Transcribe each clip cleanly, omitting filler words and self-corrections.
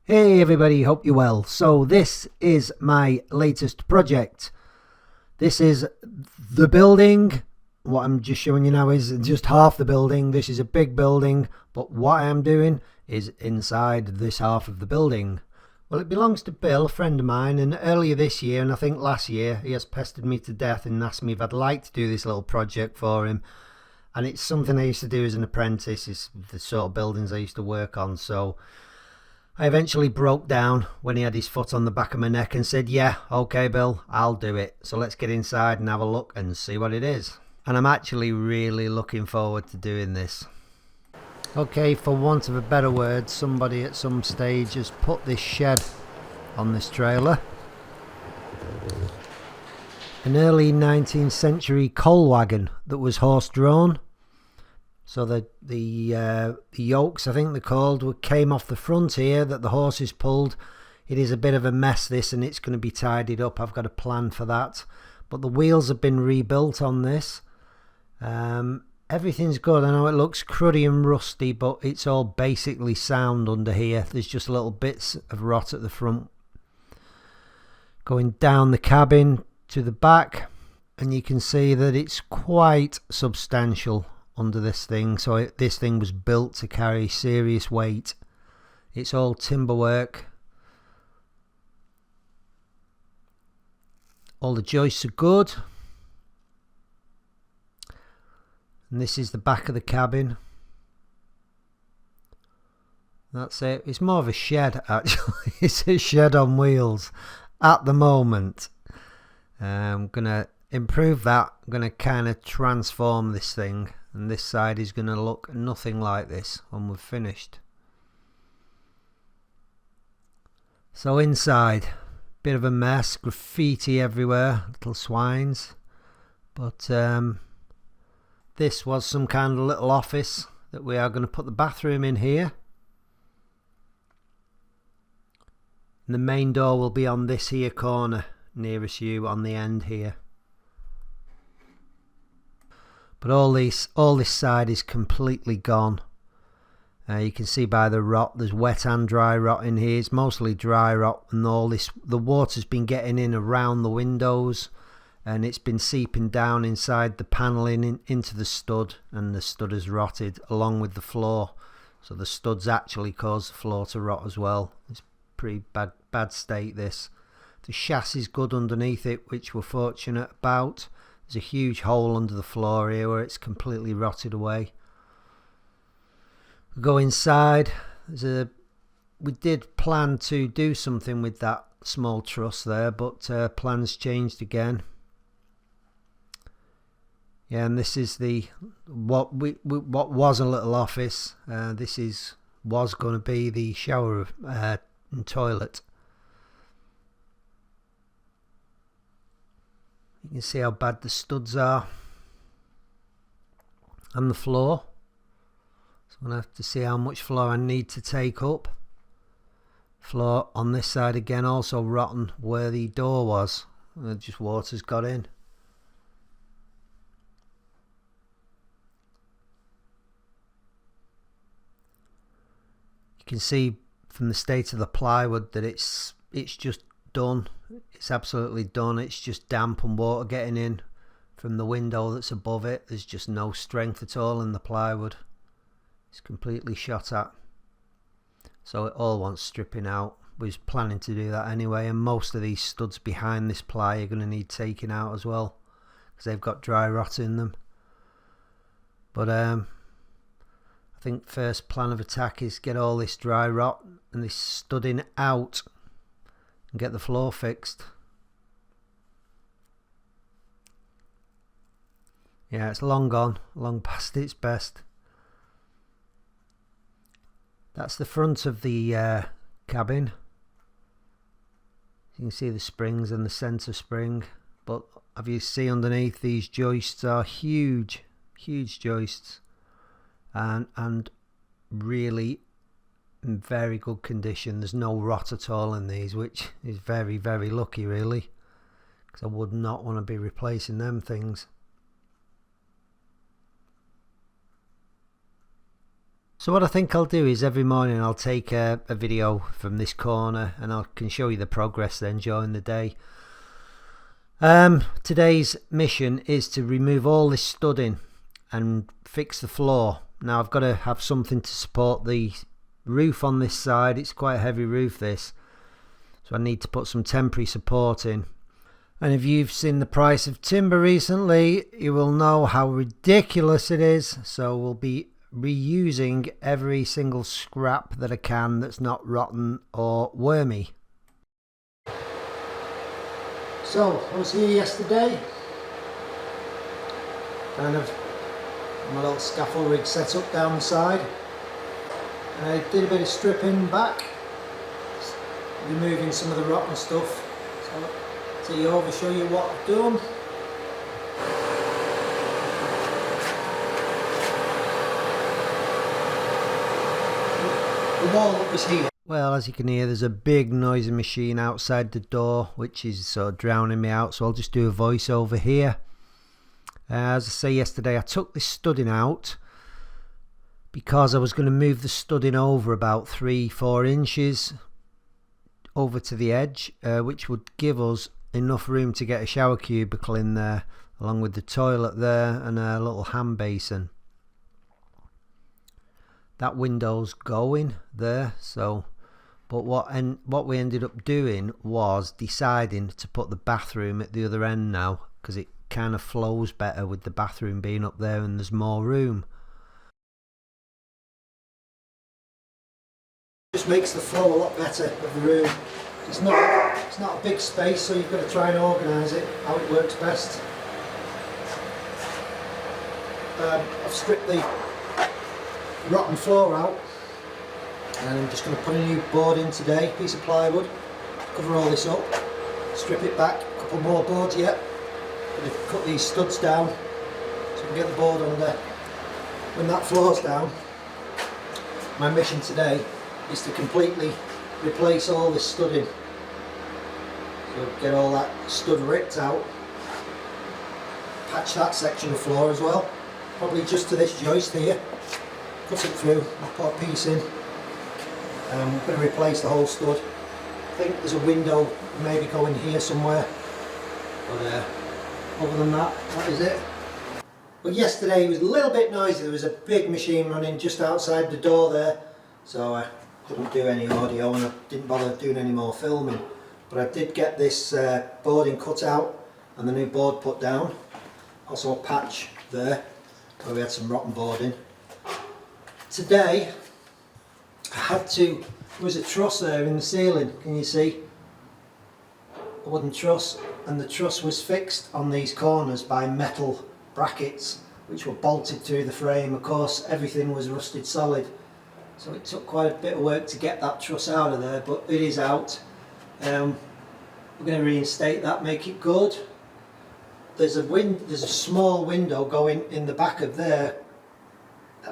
Hey everybody, hope you're well. So this is my latest project. This is the building. What I'm just showing you now is just half the building. This is a big building, but what I am doing is inside this half of the building. Well, it belongs to Bill, a friend of mine, and earlier this year, and I think last year, he has pestered me to death and asked me if I'd like to do this little project for him. And it's something I used to do as an apprentice. It's the sort of buildings I used to work on. So I eventually broke down when he had his foot on the back of my neck and said, yeah, okay, Bill, I'll do it. So let's get inside and have a look and see what it is. And I'm actually really looking forward to doing this. Okay, for want of a better word, somebody at some stage has put this shed on this trailer. An early 19th century coal wagon that was horse-drawn. So the yokes, I think they're called, came off the front here that the horses pulled. It is a bit of a mess this, and it's going to be tidied up. I've got a plan for that. But the wheels have been rebuilt on this. Everything's good. I know it looks cruddy and rusty, but it's all basically sound under here. There's just little bits of rot at the front. Going down the cabin to the back, and you can see that it's quite substantial under this thing. So this thing was built to carry serious weight. It's all timber work. All the joists are good. And this is the back of the cabin. That's it. It's more of a shed actually. It's a shed on wheels at the moment. I'm gonna improve that. I'm gonna kind of transform this thing, and this side is going to look nothing like this when we've finished. So inside, bit of a mess, graffiti everywhere, little swines, but this was some kind of little office that we are going to put the bathroom in here, and the main door will be on this here corner nearest you on the end here. But all this side is completely gone. You can see by the rot, there's wet and dry rot in here. It's mostly dry rot, and the water's been getting in around the windows, and it's been seeping down inside the paneling into the stud, and the stud has rotted along with the floor. So the studs actually cause the floor to rot as well. It's pretty bad state this. The chassis is good underneath it, which we're fortunate about. There's a huge hole under the floor here where it's completely rotted away. We go inside. We did plan to do something with that small truss there, but plans changed again. Yeah, and this is what was a little office. This was going to be the shower and toilet. You can see how bad the studs are and the floor. So I'm going to have to see how much floor I need to take up. Floor on this side again also rotten where the door was. Just water's got in. You can see from the state of the plywood that it's just done. It's absolutely done. It's just damp and water getting in from the window that's above it. There's just no strength at all in the plywood. It's completely shot at. So it all wants stripping out. We was planning to do that anyway, and most of these studs behind this ply are going to need taking out as well, because they've got dry rot in them. But I think first plan of attack is get all this dry rot and this studding out and get the floor fixed. Yeah, it's long gone, long past its best. That's the front of the cabin. You can see the springs and the centre spring, but as you see underneath, these joists are huge joists, and really in very good condition. There's no rot at all in these, which is very lucky really, because I would not want to be replacing them things. So what I think I'll do is every morning I'll take a video from this corner and I can show you the progress then during the day. Today's mission is to remove all this studding and fix the floor. Now I've got to have something to support the roof on this side. It's quite a heavy roof this, so I need to put some temporary support in. And if you've seen the price of timber recently, you will know how ridiculous it is. So we'll be reusing every single scrap that I can that's not rotten or wormy. So I was here yesterday, kind of my little scaffold rig set up down the side. I did a bit of stripping back, removing some of the rotten stuff. So I'll take you over, show you what I've done. The wall that was here. Well, as you can hear, there's a big noisy machine outside the door which is sort of drowning me out, so I'll just do a voice over here. As I say, yesterday I took this studding out because I was going to move the studding over about 3-4 inches over to the edge, which would give us enough room to get a shower cubicle in there, along with the toilet there and a little hand basin. That window's going there, so but what we ended up doing was deciding to put the bathroom at the other end now, because it kind of flows better with the bathroom being up there and there's more room. Just makes the flow a lot better of the room. It's not a big space, so you've got to try and organise it how it works best. I've stripped the rotten floor out and I'm just going to put a new board in today, piece of plywood, cover all this up, strip it back, a couple more boards yet, and cut these studs down so we can get the board under. When that floor's down, my mission today is to completely replace all this studding. So get all that stud ripped out, patch that section of floor as well, probably just to this joist here, cut it through, put a piece in. I'm going to replace the whole stud. I think there's a window maybe going here somewhere, but other than that, that is it. But yesterday it was a little bit noisy. There was a big machine running just outside the door there, so I couldn't do any audio and I didn't bother doing any more filming. But I did get this boarding cut out and the new board put down. Also a patch there where we had some rotten boarding. Today I had to, there was a truss there in the ceiling, can you see? A wooden truss, and the truss was fixed on these corners by metal brackets which were bolted through the frame. Of course everything was rusted solid, so it took quite a bit of work to get that truss out of there, but it is out. We're going to reinstate that, make it good. There's a small window going in the back of there,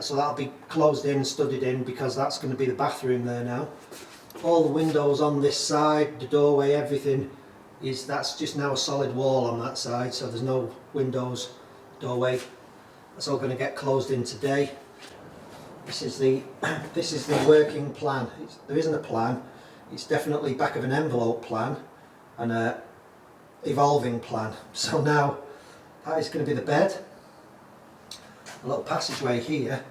so that'll be closed in, studded in, because that's going to be the bathroom there now. All the windows on this side, the doorway, everything that's just now a solid wall on that side, so there's no windows, doorway. That's all going to get closed in today. This is the working plan. There isn't a plan. It's definitely back of an envelope plan and a evolving plan. So now that is going to be the bed. A little passageway here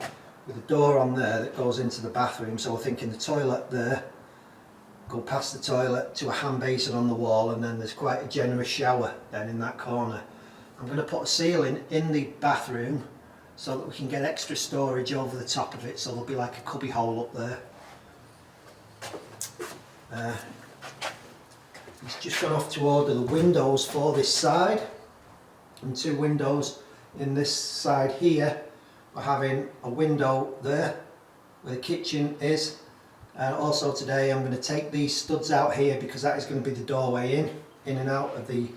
with a door on there that goes into the bathroom, so we're thinking the toilet there, go past the toilet to a hand basin on the wall, and then there's quite a generous shower then in that corner. I'm going to put a ceiling in the bathroom so that we can get extra storage over the top of it, so there'll be like a cubby hole up there. He's just gone off to order the windows for this side, and 2 windows in this side here. We're having a window there where the kitchen is, and also today I'm going to take these studs out here because that is going to be the doorway in and out of the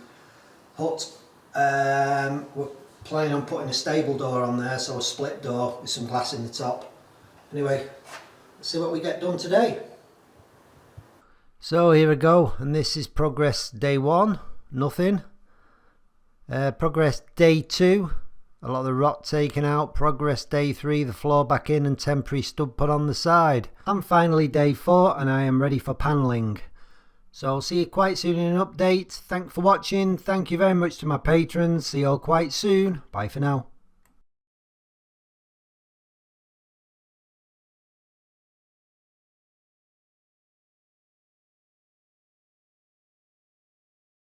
hut. We're planning on putting a stable door on there, so a split door with some glass in the top. Anyway, let's see what we get done today. So here we go, and this is progress day 1, nothing. Progress day 2, A lot of the rot taken out, progress day 3, the floor back in and temporary stud put on the side. And finally day 4 and I am ready for panelling. So I'll see you quite soon in an update. Thanks for watching. Thank you very much to my patrons. See you all quite soon. Bye for now.